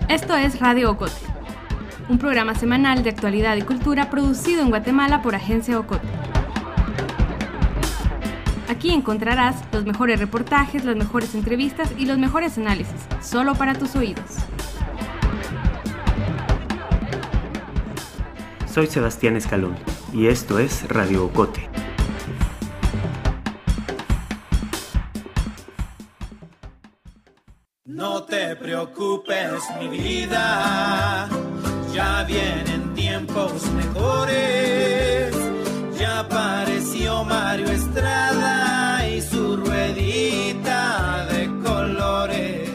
Esto es Radio Ocote, un programa semanal de actualidad y cultura producido en Guatemala por Agencia Ocote. Aquí encontrarás los mejores reportajes, las mejores entrevistas y los mejores análisis, solo para tus oídos. Soy Sebastián Escalón y esto es Radio Ocote. No te preocupes, mi vida, ya vienen tiempos mejores. Ya apareció Mario Estrada y su ruedita de colores.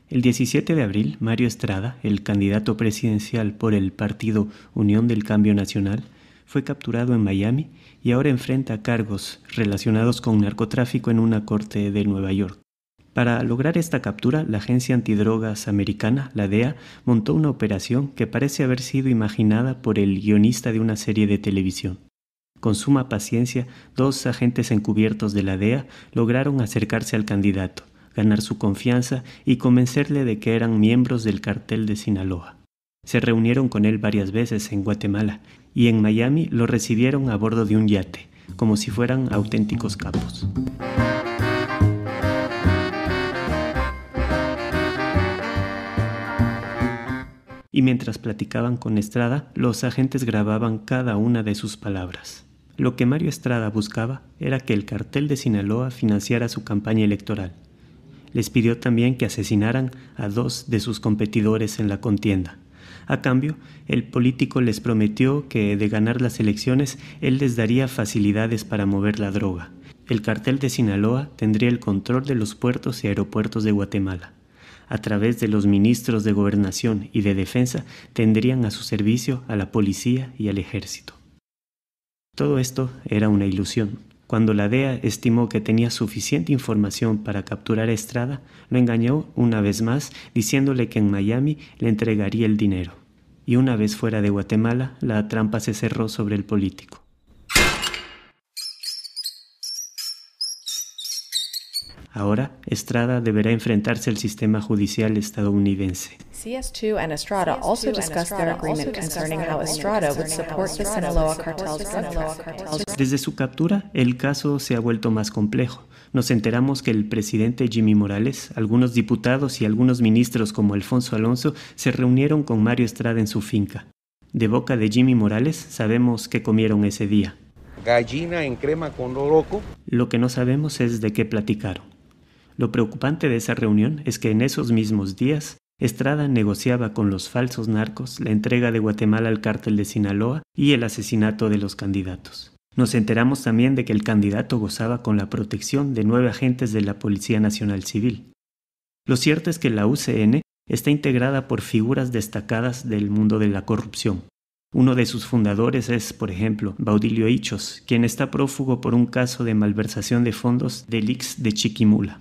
El 17 de abril, Mario Estrada, el candidato presidencial por el partido Unión del Cambio Nacional, fue capturado en Miami y ahora enfrenta cargos relacionados con narcotráfico en una corte de Nueva York. Para lograr esta captura, la agencia antidrogas americana, la DEA, montó una operación que parece haber sido imaginada por el guionista de una serie de televisión. Con suma paciencia, 2 agentes encubiertos de la DEA lograron acercarse al candidato, ganar su confianza y convencerle de que eran miembros del cartel de Sinaloa. Se reunieron con él varias veces en Guatemala y en Miami lo recibieron a bordo de un yate, como si fueran auténticos capos. Y mientras platicaban con Estrada, los agentes grababan cada una de sus palabras. Lo que Mario Estrada buscaba era que el cartel de Sinaloa financiara su campaña electoral. Les pidió también que asesinaran a 2 de sus competidores en la contienda. A cambio, el político les prometió que, de ganar las elecciones, él les daría facilidades para mover la droga. El cartel de Sinaloa tendría el control de los puertos y aeropuertos de Guatemala. A través de los ministros de Gobernación y de Defensa, tendrían a su servicio a la policía y al ejército. Todo esto era una ilusión. Cuando la DEA estimó que tenía suficiente información para capturar a Estrada, lo engañó una vez más, diciéndole que en Miami le entregaría el dinero. Y una vez fuera de Guatemala, la trampa se cerró sobre el político. Ahora, Estrada deberá enfrentarse al sistema judicial estadounidense. CS2 and Estrada also discussed their agreement concerning how Estrada would support the Sinaloa cartel's drug trafficking. Desde su captura, el caso se ha vuelto más complejo. Nos enteramos que el presidente Jimmy Morales, algunos diputados y algunos ministros como Alfonso Alonso se reunieron con Mario Estrada en su finca. De boca de Jimmy Morales sabemos qué comieron ese día. Gallina en crema con loroco. Lo que no sabemos es de qué platicaron. Lo preocupante de esa reunión es que en esos mismos días, Estrada negociaba con los falsos narcos la entrega de Guatemala al cártel de Sinaloa y el asesinato de los candidatos. Nos enteramos también de que el candidato gozaba con la protección de 9 agentes de la Policía Nacional Civil. Lo cierto es que la UCN está integrada por figuras destacadas del mundo de la corrupción. Uno de sus fundadores es, por ejemplo, Baudilio Ichos, quien está prófugo por un caso de malversación de fondos del Ix de Chiquimula.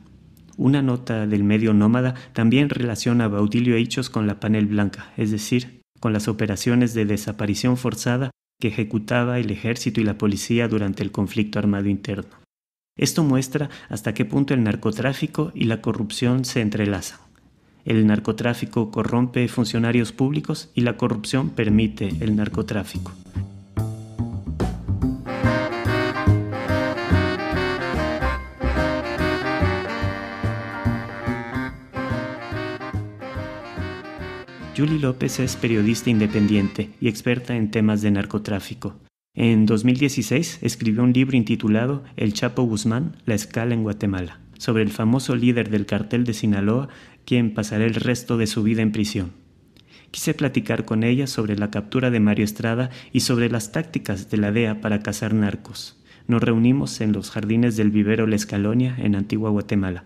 Una nota del medio Nómada también relaciona a Baudilio Ichos con la Panel Blanca, es decir, con las operaciones de desaparición forzada que ejecutaba el ejército y la policía durante el conflicto armado interno. Esto muestra hasta qué punto el narcotráfico y la corrupción se entrelazan. El narcotráfico corrompe funcionarios públicos y la corrupción permite el narcotráfico. Yuli López es periodista independiente y experta en temas de narcotráfico. En 2016 escribió un libro intitulado El Chapo Guzmán, la escala en Guatemala, sobre el famoso líder del cartel de Sinaloa, quien pasará el resto de su vida en prisión. Quise platicar con ella sobre la captura de Mario Estrada y sobre las tácticas de la DEA para cazar narcos. Nos reunimos en los jardines del vivero La Escalonia, en Antigua Guatemala.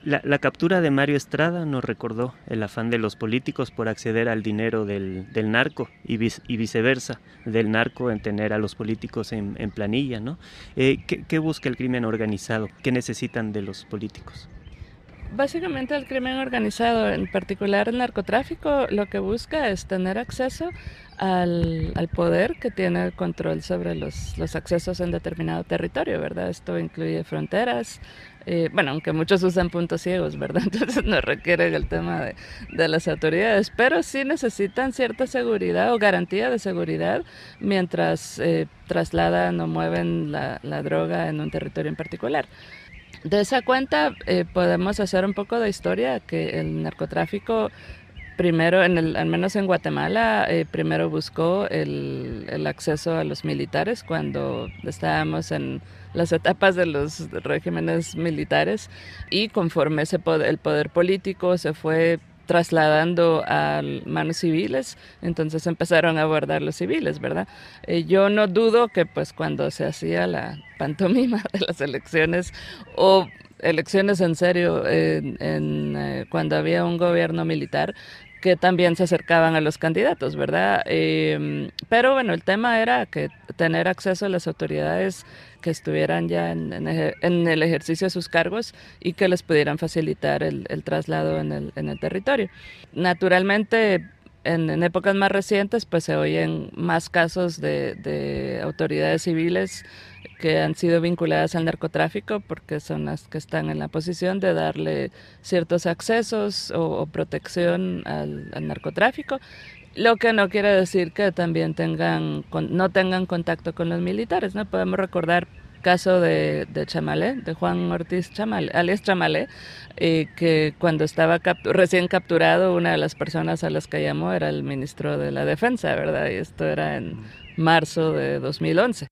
La captura de Mario Estrada nos recordó el afán de los políticos por acceder al dinero del narco y viceversa, del narco en tener a los políticos en planilla, ¿no? ¿Qué busca el crimen organizado? ¿Qué necesitan de los políticos? Básicamente el crimen organizado, en particular el narcotráfico, lo que busca es tener acceso al poder que tiene el control sobre los accesos en determinado territorio, ¿verdad? Esto incluye fronteras, aunque muchos usan puntos ciegos, ¿verdad? Entonces no requieren el tema de las autoridades, pero sí necesitan cierta seguridad o garantía de seguridad mientras trasladan o mueven la droga en un territorio en particular. De esa cuenta podemos hacer un poco de historia, que el narcotráfico primero, al menos en Guatemala, primero buscó el acceso a los militares cuando estábamos en las etapas de los regímenes militares, y conforme el poder político se fue trasladando a manos civiles, entonces empezaron a abordar los civiles, ¿verdad? Yo no dudo que pues cuando se hacía la pantomima de las elecciones o elecciones en serio, cuando había un gobierno militar, que también se acercaban a los candidatos, ¿verdad? Pero bueno, el tema era que tener acceso a las autoridades que estuvieran ya en el ejercicio de sus cargos y que les pudieran facilitar el traslado en el territorio. Naturalmente, en épocas más recientes, pues se oyen más casos de autoridades civiles que han sido vinculadas al narcotráfico, porque son las que están en la posición de darle ciertos accesos o protección al narcotráfico, lo que no quiere decir que también no tengan contacto con los militares, ¿no? Podemos recordar el caso de Chamalé, de Juan Ortiz Chamalé, alias Chamalé, que cuando estaba recién capturado, una de las personas a las que llamó era el ministro de la Defensa, ¿verdad? Y esto era en marzo de 2011.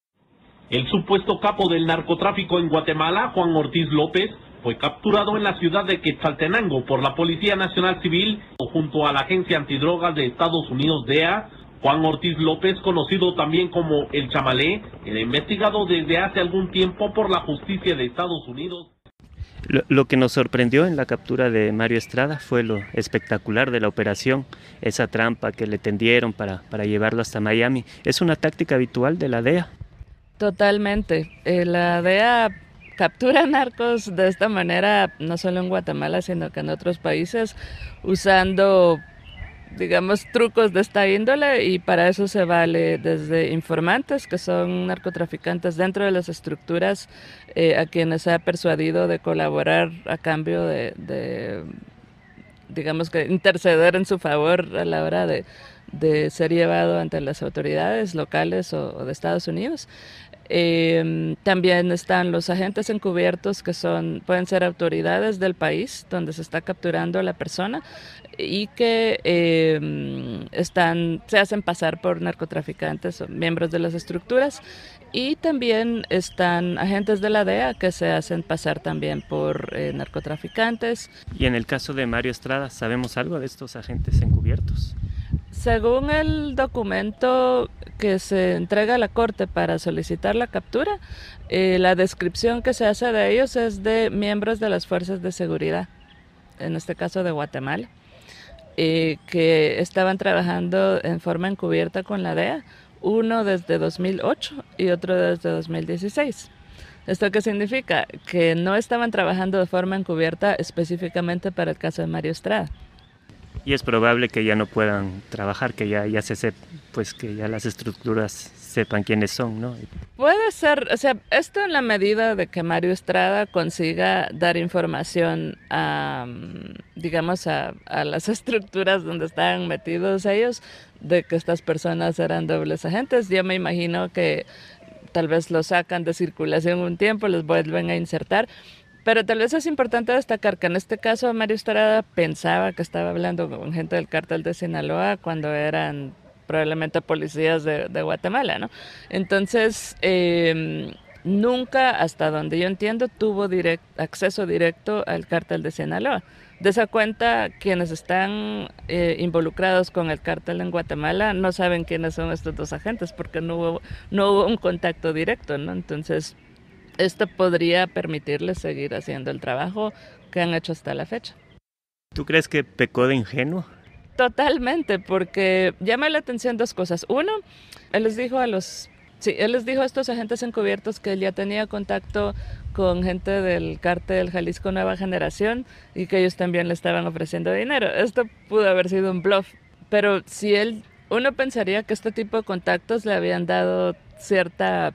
El supuesto capo del narcotráfico en Guatemala, Juan Ortiz López, fue capturado en la ciudad de Quetzaltenango por la Policía Nacional Civil junto a la Agencia Antidrogas de Estados Unidos, DEA. Juan Ortiz López, conocido también como El Chamalé, era investigado desde hace algún tiempo por la justicia de Estados Unidos. Lo que nos sorprendió en la captura de Mario Estrada fue lo espectacular de la operación, esa trampa que le tendieron para llevarlo hasta Miami. ¿Es una táctica habitual de la DEA? Totalmente. La DEA captura narcos de esta manera, no solo en Guatemala, sino que en otros países, usando, digamos, trucos de esta índole, y para eso se vale desde informantes, que son narcotraficantes dentro de las estructuras, a quienes se ha persuadido de colaborar a cambio de digamos que interceder en su favor a la hora de ser llevado ante las autoridades locales o de Estados Unidos. También están los agentes encubiertos, que pueden ser autoridades del país donde se está capturando a la persona y que se hacen pasar por narcotraficantes o miembros de las estructuras, y también están agentes de la DEA que se hacen pasar también por narcotraficantes. Y en el caso de Mario Estrada, ¿sabemos algo de estos agentes encubiertos? Según el documento que se entrega a la Corte para solicitar la captura, la descripción que se hace de ellos es de miembros de las fuerzas de seguridad, en este caso de Guatemala, que estaban trabajando en forma encubierta con la DEA, uno desde 2008 y otro desde 2016. ¿Esto qué significa? Que no estaban trabajando de forma encubierta específicamente para el caso de Mario Estrada. Y es probable que ya no puedan trabajar, que ya se sepa, pues que ya las estructuras sepan quiénes son, ¿no? Puede ser, o sea, esto en la medida de que Mario Estrada consiga dar información digamos, a las estructuras donde estaban metidos ellos, de que estas personas eran dobles agentes. Yo me imagino que tal vez los sacan de circulación un tiempo, los vuelven a insertar. Pero tal vez es importante destacar que en este caso Mario Estrada pensaba que estaba hablando con gente del cártel de Sinaloa cuando eran probablemente policías de Guatemala, ¿no? Entonces, nunca, hasta donde yo entiendo, tuvo acceso directo al cártel de Sinaloa. De esa cuenta, quienes están involucrados con el cártel en Guatemala no saben quiénes son estos dos agentes, porque no hubo un contacto directo, ¿no? Entonces, esto podría permitirles seguir haciendo el trabajo que han hecho hasta la fecha. ¿Tú crees que pecó de ingenuo? Totalmente, porque llama la atención dos cosas. Uno, él les dijo a los Sí, él les dijo a estos agentes encubiertos que él ya tenía contacto con gente del cártel Jalisco Nueva Generación y que ellos también le estaban ofreciendo dinero. Esto pudo haber sido un bluff, pero si uno pensaría que este tipo de contactos le habían dado cierta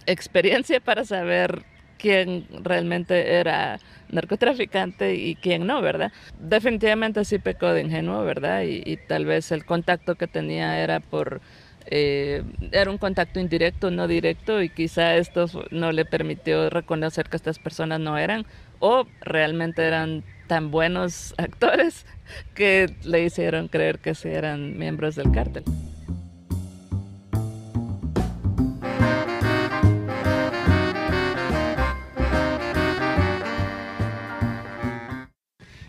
experiencia para saber quién realmente era narcotraficante y quién no, ¿verdad? Definitivamente sí pecó de ingenuo, ¿verdad? Y tal vez el contacto que tenía era era un contacto indirecto, no directo, y quizá esto no le permitió reconocer que estas personas no eran, o realmente eran tan buenos actores que le hicieron creer que sí eran miembros del cártel.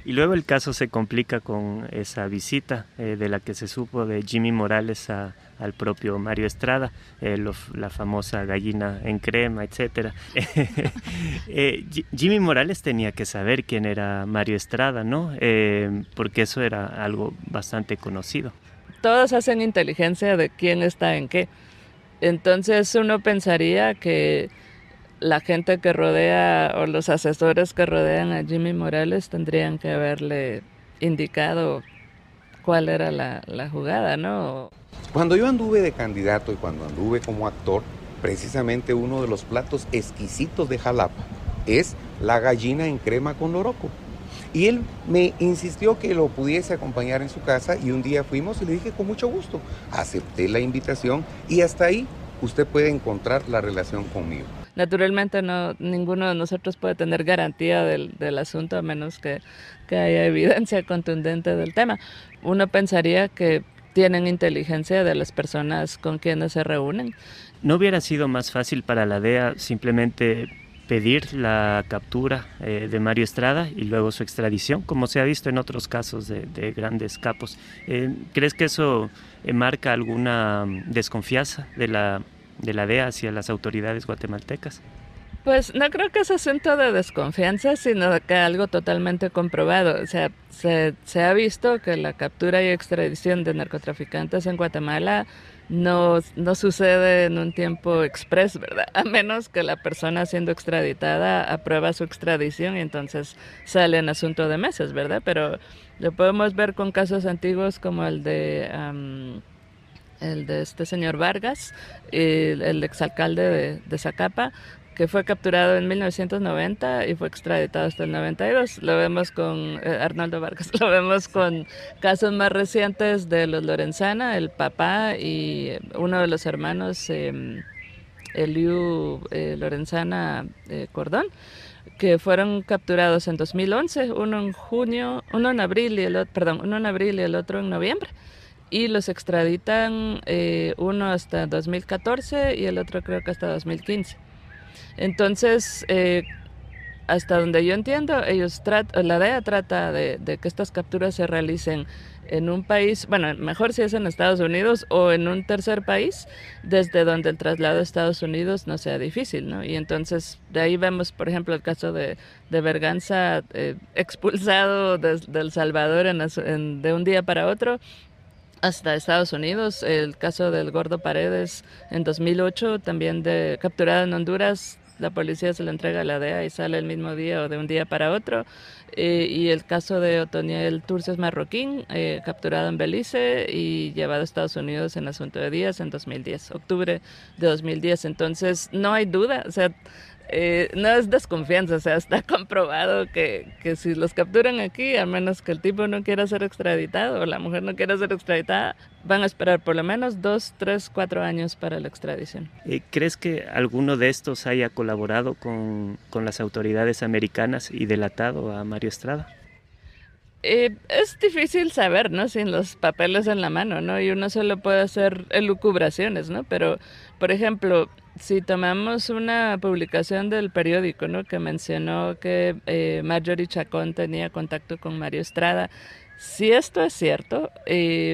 Y luego el caso se complica con esa visita de la que se supo de Jimmy Morales al propio Mario Estrada, la famosa gallina en crema, etc. Jimmy Morales tenía que saber quién era Mario Estrada, ¿no? Porque eso era algo bastante conocido. Todos hacen inteligencia de quién está en qué. Entonces uno pensaría que la gente que rodea o los asesores que rodean a Jimmy Morales tendrían que haberle indicado cuál era la jugada, ¿no? Cuando yo anduve de candidato y cuando anduve como actor, precisamente uno de los platos exquisitos de Jalapa es la gallina en crema con loroco. Y él me insistió que lo pudiese acompañar en su casa y un día fuimos y le dije con mucho gusto. Acepté la invitación y hasta ahí usted puede encontrar la relación conmigo. Naturalmente ninguno de nosotros puede tener garantía del asunto a menos que haya evidencia contundente del tema. Uno pensaría que tienen inteligencia de las personas con quienes se reúnen. ¿No hubiera sido más fácil para la DEA simplemente pedir la captura de Mario Estrada y luego su extradición, como se ha visto en otros casos de grandes capos? ¿Crees que eso marca alguna desconfianza de la DEA hacia las autoridades guatemaltecas? Pues no creo que es asunto de desconfianza, sino que algo totalmente comprobado. O sea, se ha visto que la captura y extradición de narcotraficantes en Guatemala no sucede en un tiempo express, ¿verdad? A menos que la persona siendo extraditada aprueba su extradición y entonces sale en asunto de meses, ¿verdad? Pero lo podemos ver con casos antiguos como el de este señor Vargas, el exalcalde de Zacapa, que fue capturado en 1990 y fue extraditado hasta el 92. Lo vemos con Arnoldo Vargas, lo vemos con casos más recientes de los Lorenzana, el papá y uno de los hermanos, Eliu Lorenzana Cordón, que fueron capturados en 2011, uno en abril y el otro en noviembre. Y los extraditan uno hasta 2014 y el otro creo que hasta 2015. Entonces, hasta donde yo entiendo, la DEA trata de que estas capturas se realicen en un país, bueno, mejor si es en Estados Unidos o en un tercer país, desde donde el traslado a Estados Unidos no sea difícil, ¿no? Y entonces, de ahí vemos, por ejemplo, el caso de Berganza, expulsado de El Salvador de un día para otro hasta Estados Unidos. El caso del Gordo Paredes en 2008, también capturado en Honduras, la policía se lo entrega a la DEA y sale el mismo día o de un día para otro. Y el caso de Otoniel Turcios Marroquín, capturado en Belice y llevado a Estados Unidos en asunto de días en 2010, octubre de 2010. Entonces, no hay duda, o sea, no es desconfianza, o sea, está comprobado que si los capturan aquí, a menos que el tipo no quiera ser extraditado o la mujer no quiera ser extraditada, van a esperar por lo menos 2, 3, 4 años para la extradición. ¿Crees que alguno de estos haya colaborado con las autoridades americanas y delatado a Mario Estrada? Es difícil saber, ¿no? Sin los papeles en la mano, ¿no? Y uno solo puede hacer elucubraciones, ¿no? Pero, por ejemplo, si tomamos una publicación del periódico, ¿no?, que mencionó que Marjorie Chacón tenía contacto con Mario Estrada, si esto es cierto,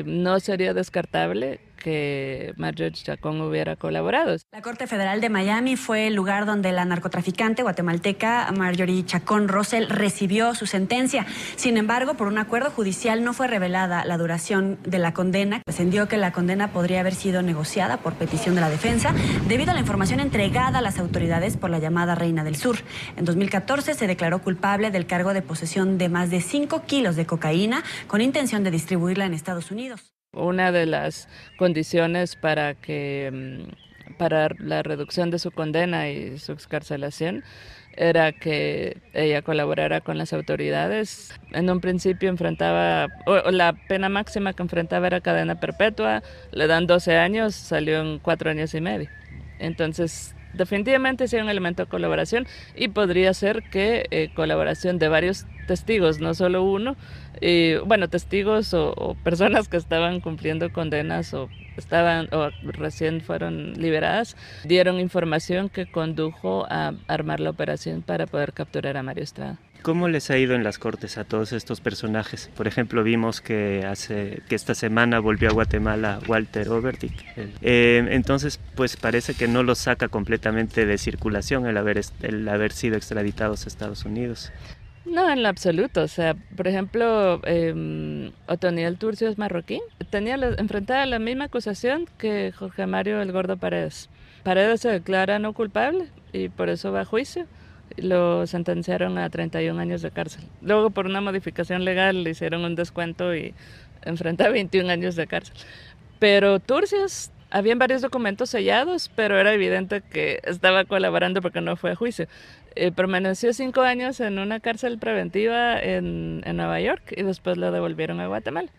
no sería descartable que Marjorie Chacón hubiera colaborado. La Corte Federal de Miami fue el lugar donde la narcotraficante guatemalteca Marjorie Chacón Russell recibió su sentencia. Sin embargo, por un acuerdo judicial no fue revelada la duración de la condena. Trascendió que la condena podría haber sido negociada por petición de la defensa debido a la información entregada a las autoridades por la llamada Reina del Sur. En 2014 se declaró culpable del cargo de posesión de más de 5 kilos de cocaína con intención de distribuirla en Estados Unidos. Una de las condiciones para la reducción de su condena y su excarcelación era que ella colaborara con las autoridades. En un principio la pena máxima que enfrentaba era cadena perpetua, le dan 12 años, salió en 4 años y medio. Entonces, definitivamente sí hay un elemento de colaboración y podría ser que colaboración de varios testigos, no solo uno, testigos o personas que estaban cumpliendo condenas o recién fueron liberadas, dieron información que condujo a armar la operación para poder capturar a Mario Estrada. ¿Cómo les ha ido en las cortes a todos estos personajes? Por ejemplo, vimos que esta semana volvió a Guatemala Walter Overdick. Entonces, pues parece que no los saca completamente de circulación el haber sido extraditados a Estados Unidos. No, en lo absoluto. O sea, por ejemplo, Otoniel Turcio es marroquí. Enfrentaba la misma acusación que Jorge Mario El Gordo Paredes. Paredes se declara no culpable y por eso va a juicio. Lo sentenciaron a 31 años de cárcel. Luego, por una modificación legal, le hicieron un descuento y enfrenta 21 años de cárcel. Pero Turcios, habían varios documentos sellados, pero era evidente que estaba colaborando porque no fue a juicio. Permaneció 5 años en una cárcel preventiva en Nueva York y después lo devolvieron a Guatemala.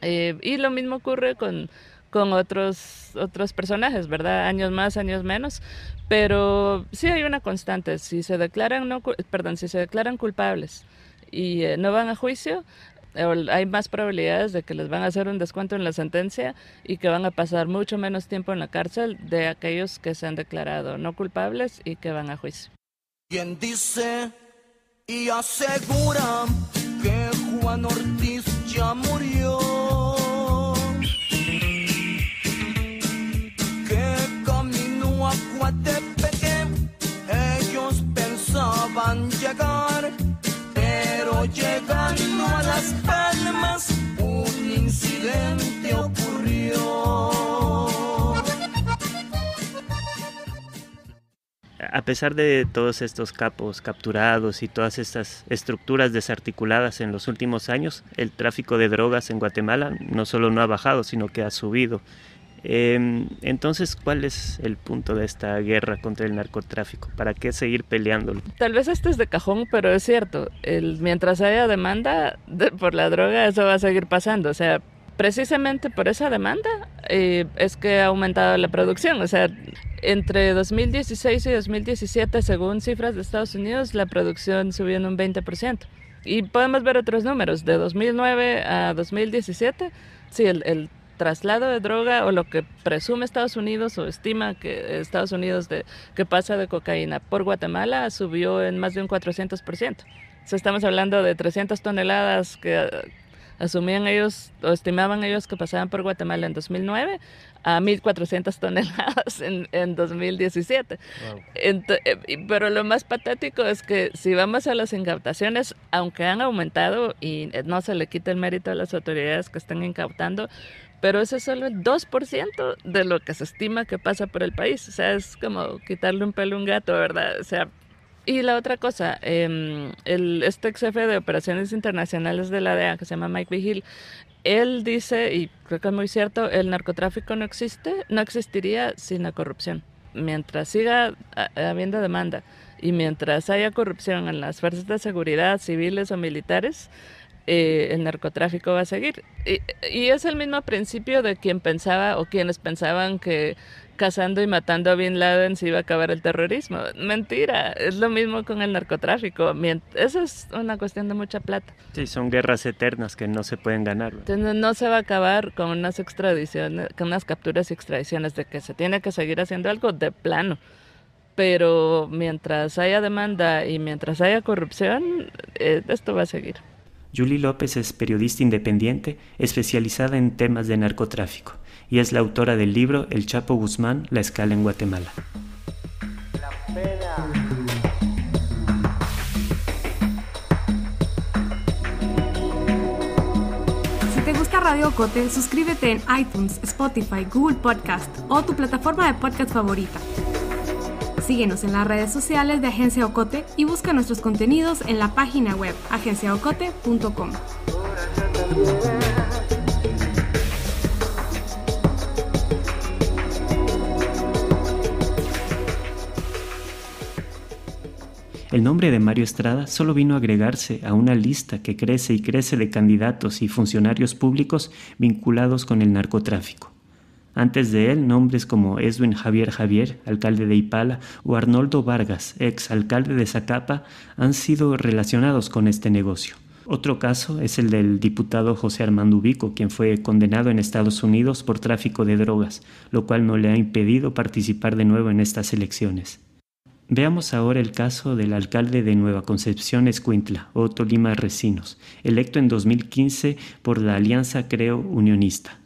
Y lo mismo ocurre con otros personajes, ¿verdad? Años más, años menos, pero sí hay una constante. Si se declaran culpables y no van a juicio, hay más probabilidades de que les van a hacer un descuento en la sentencia y que van a pasar mucho menos tiempo en la cárcel de aquellos que se han declarado no culpables y que van a juicio. Quien dice y asegura que Juan Ortiz ya murió, que camino a Coatepeque ellos pensaban llegar, pero llegando a Las Palmas un incidente ocurrió. A pesar de todos estos capos capturados y todas estas estructuras desarticuladas en los últimos años, el tráfico de drogas en Guatemala no solo no ha bajado, sino que ha subido. Entonces, ¿cuál es el punto de esta guerra contra el narcotráfico? ¿Para qué seguir peleándolo? Tal vez esto es de cajón, pero es cierto. Mientras haya demanda por la droga, eso va a seguir pasando. O sea, precisamente por esa demanda es que ha aumentado la producción. O sea, entre 2016 y 2017, según cifras de Estados Unidos, la producción subió en un 20%. Y podemos ver otros números. De 2009 a 2017, sí, el traslado de droga, o lo que presume Estados Unidos o estima que Estados Unidos que pasa de cocaína por Guatemala, subió en más de un 400%. O sea, estamos hablando de 300 toneladas que asumían ellos o estimaban ellos que pasaban por Guatemala en 2009 a 1.400 toneladas en 2017. Wow. Pero lo más patético es que si vamos a las incautaciones, aunque han aumentado y no se le quita el mérito a las autoridades que están incautando, pero ese es solo el 2% de lo que se estima que pasa por el país. O sea, es como quitarle un pelo a un gato, ¿verdad? O sea, y la otra cosa, este ex jefe de operaciones internacionales de la DEA, que se llama Mike Vigil, él dice, y creo que es muy cierto, el narcotráfico no existiría sin la corrupción. Mientras siga habiendo demanda y mientras haya corrupción en las fuerzas de seguridad, civiles o militares, el narcotráfico va a seguir. Y es el mismo principio de quien pensaba o quienes pensaban que cazando y matando a Bin Laden se iba a acabar el terrorismo. Mentira, es lo mismo con el narcotráfico. Eso es una cuestión de mucha plata. Sí, son guerras eternas que no se pueden ganar, ¿verdad? Entonces no se va a acabar con unas extradiciones, con unas capturas y extradiciones, de que se tiene que seguir haciendo algo de plano. Pero mientras haya demanda y mientras haya corrupción, esto va a seguir. Julie López es periodista independiente especializada en temas de narcotráfico y es la autora del libro El Chapo Guzmán, la escala en Guatemala. Si te gusta Radio Ocote, suscríbete en iTunes, Spotify, Google Podcast o tu plataforma de podcast favorita. Síguenos en las redes sociales de Agencia Ocote y busca nuestros contenidos en la página web agenciaocote.com. El nombre de Mario Estrada solo vino a agregarse a una lista que crece y crece de candidatos y funcionarios públicos vinculados con el narcotráfico. Antes de él, nombres como Edwin Javier, alcalde de Ipala, o Arnoldo Vargas, ex alcalde de Zacapa, han sido relacionados con este negocio. Otro caso es el del diputado José Armando Ubico, quien fue condenado en Estados Unidos por tráfico de drogas, lo cual no le ha impedido participar de nuevo en estas elecciones. Veamos ahora el caso del alcalde de Nueva Concepción, Escuintla, Otto Lima Recinos, electo en 2015 por la Alianza Creo Unionista.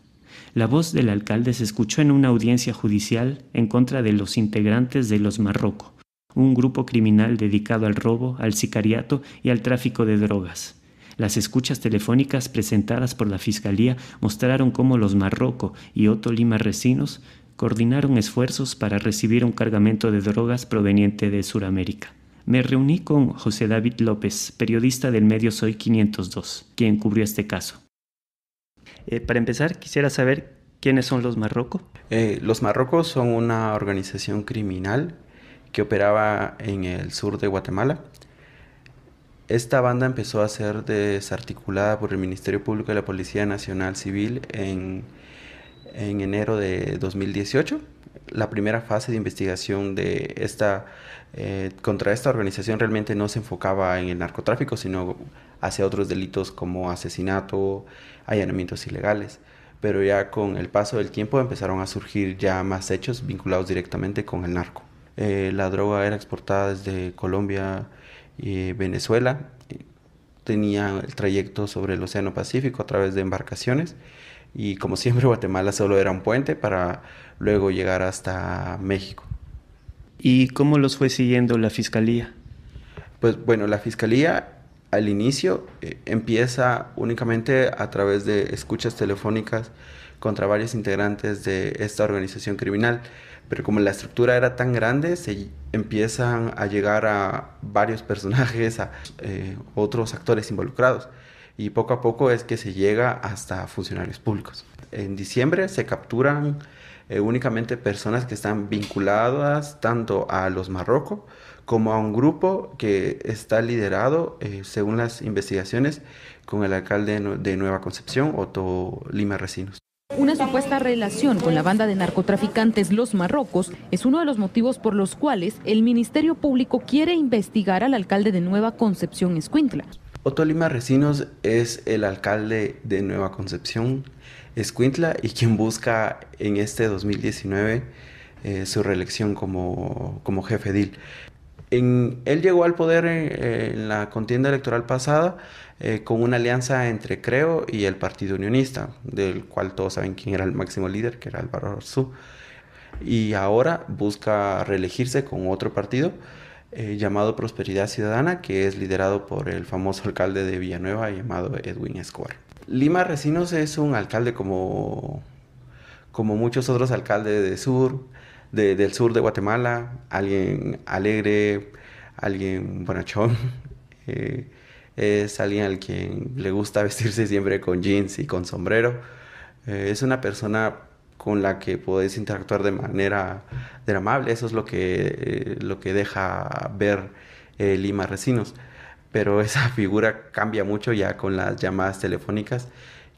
La voz del alcalde se escuchó en una audiencia judicial en contra de los integrantes de Los Marrocos, un grupo criminal dedicado al robo, al sicariato y al tráfico de drogas. Las escuchas telefónicas presentadas por la Fiscalía mostraron cómo Los Marrocos y Otto Lima Recinos coordinaron esfuerzos para recibir un cargamento de drogas proveniente de Sudamérica. Me reuní con José David López, periodista del medio Soy 502, quien cubrió este caso. Para empezar, quisiera saber quiénes son los Marrocos. Los Marrocos son una organización criminal que operaba en el sur de Guatemala. Esta banda empezó a ser desarticulada por el Ministerio Público y la Policía Nacional Civil en enero de 2018. La primera fase de investigación de contra esta organización realmente no se enfocaba en el narcotráfico, sino hacia otros delitos como asesinato, allanamientos ilegales. Pero ya con el paso del tiempo empezaron a surgir ya más hechos vinculados directamente con el narco. La droga era exportada desde Colombia y Venezuela. Tenía el trayecto sobre el Océano Pacífico a través de embarcaciones. Y como siempre, Guatemala solo era un puente para luego llegar hasta México. ¿Y cómo los fue siguiendo la Fiscalía? Pues bueno, la Fiscalía al inicio empieza únicamente a través de escuchas telefónicas contra varios integrantes de esta organización criminal. Pero como la estructura era tan grande, se empiezan a llegar a varios personajes, a otros actores involucrados. Y poco a poco es que se llega hasta funcionarios públicos. En diciembre se capturan únicamente personas que están vinculadas tanto a Los Marrocos como a un grupo que está liderado, según las investigaciones, con el alcalde de Nueva Concepción, Otto Lima Recinos. Una supuesta relación con la banda de narcotraficantes Los Marrocos es uno de los motivos por los cuales el Ministerio Público quiere investigar al alcalde de Nueva Concepción, Escuintla. Otto Lima Recinos es el alcalde de Nueva Concepción, Escuintla, y quien busca en este 2019 su reelección como jefe edil. Él llegó al poder en la contienda electoral pasada con una alianza entre Creo y el Partido Unionista, del cual todos saben quién era el máximo líder, que era Álvaro Arzú. Y ahora busca reelegirse con otro partido llamado Prosperidad Ciudadana, que es liderado por el famoso alcalde de Villanueva llamado Edwin Escobar. Lima Recinos es un alcalde como muchos otros alcaldes del sur de Guatemala, alguien alegre, alguien bonachón. Es alguien al quien le gusta vestirse siempre con jeans y con sombrero. Es una persona con la que podés interactuar de manera amable. Eso es lo que deja ver Lima Recinos. Pero esa figura cambia mucho ya con las llamadas telefónicas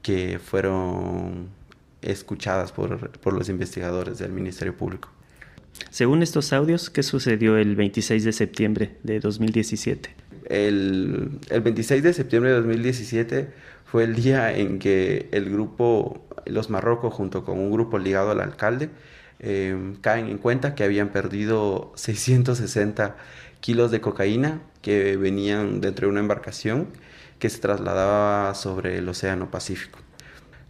que fueron escuchadas por los investigadores del Ministerio Público. Según estos audios, ¿qué sucedió el 26 de septiembre de 2017? El 26 de septiembre de 2017 fue el día en que el grupo Los Marrocos, junto con un grupo ligado al alcalde, caen en cuenta que habían perdido 660 kilos de cocaína que venían dentro de una embarcación que se trasladaba sobre el Océano Pacífico.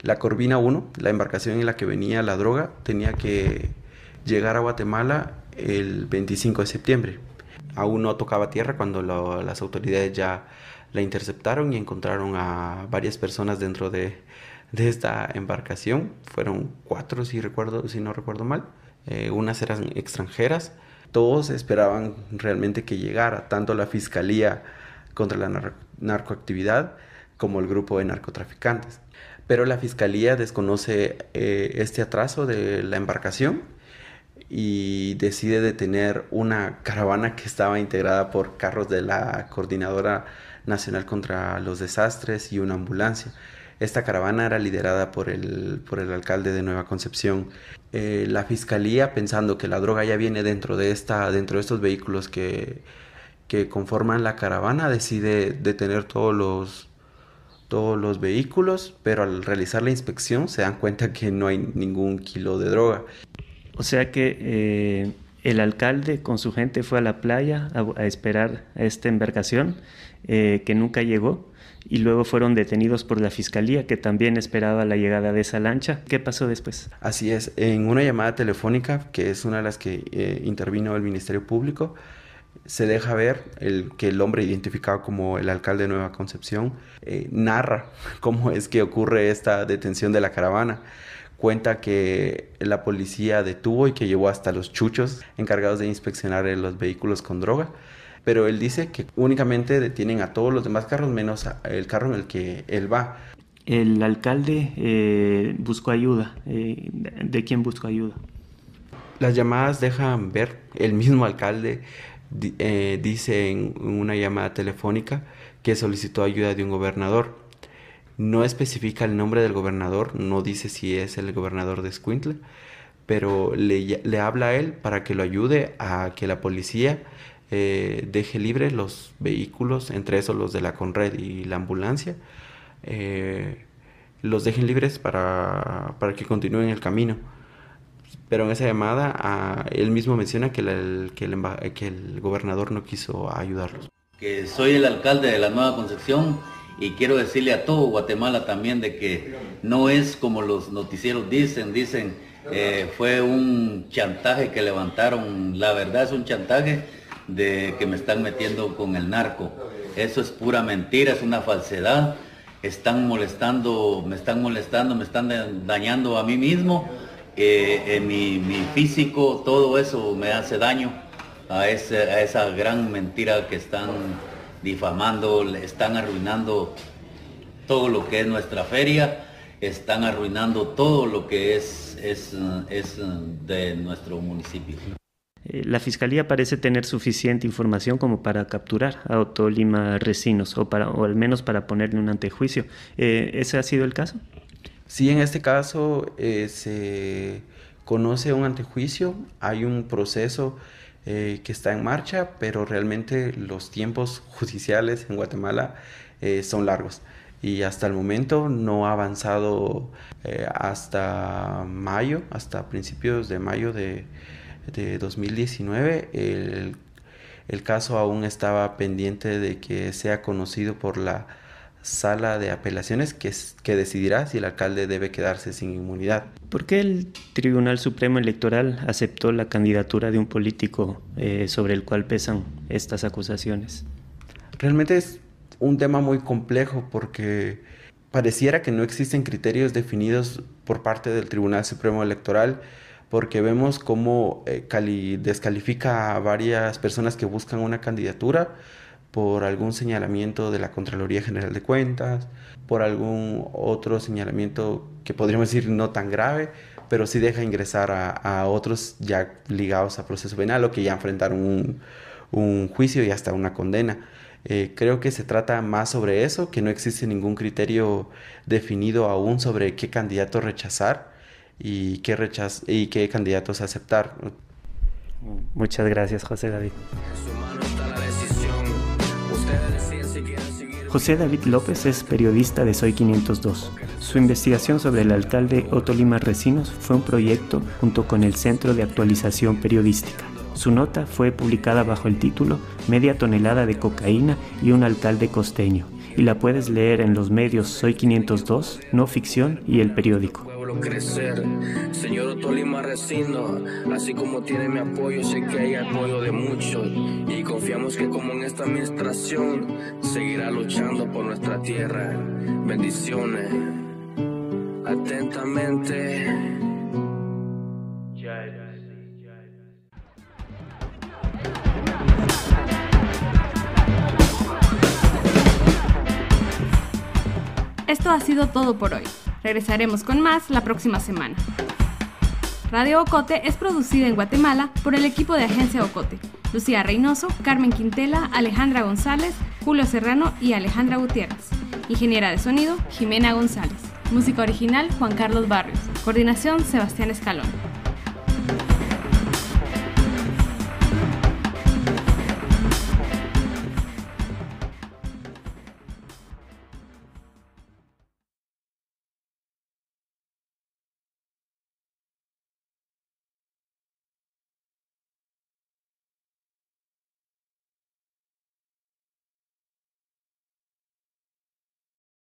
La Corvina 1, la embarcación en la que venía la droga, tenía que llegar a Guatemala el 25 de septiembre. Aún no tocaba tierra cuando las autoridades ya la interceptaron y encontraron a varias personas dentro de esta embarcación. Fueron 4, si no recuerdo mal. Unas eran extranjeras. Todos esperaban realmente que llegara tanto la Fiscalía contra la narcoactividad como el grupo de narcotraficantes. Pero la Fiscalía desconoce este atraso de la embarcación y decide detener una caravana que estaba integrada por carros de la Coordinadora Nacional contra los Desastres y una ambulancia. Esta caravana era liderada por el alcalde de Nueva Concepción. La Fiscalía, pensando que la droga ya viene dentro de estos vehículos que conforman la caravana, decide detener todos los vehículos, pero al realizar la inspección se dan cuenta que no hay ningún kilo de droga. O sea que el alcalde con su gente fue a la playa a esperar a esta embarcación que nunca llegó, y luego fueron detenidos por la Fiscalía, que también esperaba la llegada de esa lancha. ¿Qué pasó después? Así es, en una llamada telefónica, que es una de las que intervino el Ministerio Público, se deja ver que el hombre identificado como el alcalde de Nueva Concepción narra cómo es que ocurre esta detención de la caravana. Cuenta que la policía detuvo y que llevó hasta los chuchos encargados de inspeccionar los vehículos con droga, pero él dice que únicamente detienen a todos los demás carros menos el carro en el que él va. El alcalde buscó ayuda. ¿De quién buscó ayuda? Las llamadas dejan ver, el mismo alcalde dice en una llamada telefónica que solicitó ayuda de un gobernador. No especifica el nombre del gobernador, no dice si es el gobernador de Escuintla, pero le habla a él para que lo ayude a que la policía deje libres los vehículos, entre esos los de la Conred y la ambulancia, los dejen libres para que continúen el camino. Pero en esa llamada él mismo menciona que el gobernador no quiso ayudarlos. Que soy el alcalde de la Nueva Concepción y quiero decirle a todo Guatemala también de que no es como los noticieros dicen fue un chantaje que levantaron. La verdad es un chantaje de que me están metiendo con el narco. Eso es pura mentira, es una falsedad. Me están molestando, me están dañando a mí mismo, mi físico, todo eso me hace daño a esa gran mentira que están difamando, están arruinando todo lo que es nuestra feria, están arruinando todo lo que es de nuestro municipio. La Fiscalía parece tener suficiente información como para capturar a Otolima Recinos o al menos para ponerle un antejuicio. ¿Ese ha sido el caso? Sí, en este caso se conoce un antejuicio, hay un proceso que está en marcha, pero realmente los tiempos judiciales en Guatemala son largos y hasta el momento no ha avanzado hasta principios de mayo de 2019. El caso aún estaba pendiente de que sea conocido por la Sala de Apelaciones que decidirá si el alcalde debe quedarse sin inmunidad. ¿Por qué el Tribunal Supremo Electoral aceptó la candidatura de un político sobre el cual pesan estas acusaciones? Realmente es un tema muy complejo porque pareciera que no existen criterios definidos por parte del Tribunal Supremo Electoral, porque vemos cómo descalifica a varias personas que buscan una candidatura por algún señalamiento de la Contraloría General de Cuentas, por algún otro señalamiento que podríamos decir no tan grave, pero sí deja ingresar a otros ya ligados a proceso penal o que ya enfrentaron un juicio y hasta una condena. Creo que se trata más sobre eso, que no existe ningún criterio definido aún sobre qué candidato rechazar y qué candidatos aceptar. Muchas gracias, José David. José David López es periodista de Soy 502. Su investigación sobre el alcalde Otolima Recinos fue un proyecto junto con el Centro de Actualización Periodística. Su nota fue publicada bajo el título Media tonelada de cocaína y un alcalde costeño, y la puedes leer en los medios Soy 502, No Ficción y El Periódico. Crecer, señor Tolima Recindo, así como tiene mi apoyo, sé que hay apoyo de muchos y confiamos que como en esta administración seguirá luchando por nuestra tierra. Bendiciones, atentamente. Esto ha sido todo por hoy. Regresaremos con más la próxima semana. Radio Ocote es producida en Guatemala por el equipo de Agencia Ocote: Lucía Reynoso, Carmen Quintela, Alejandra González, Julio Serrano y Alejandra Gutiérrez. Ingeniera de sonido, Jimena González. Música original, Juan Carlos Barrios. Coordinación, Sebastián Escalón.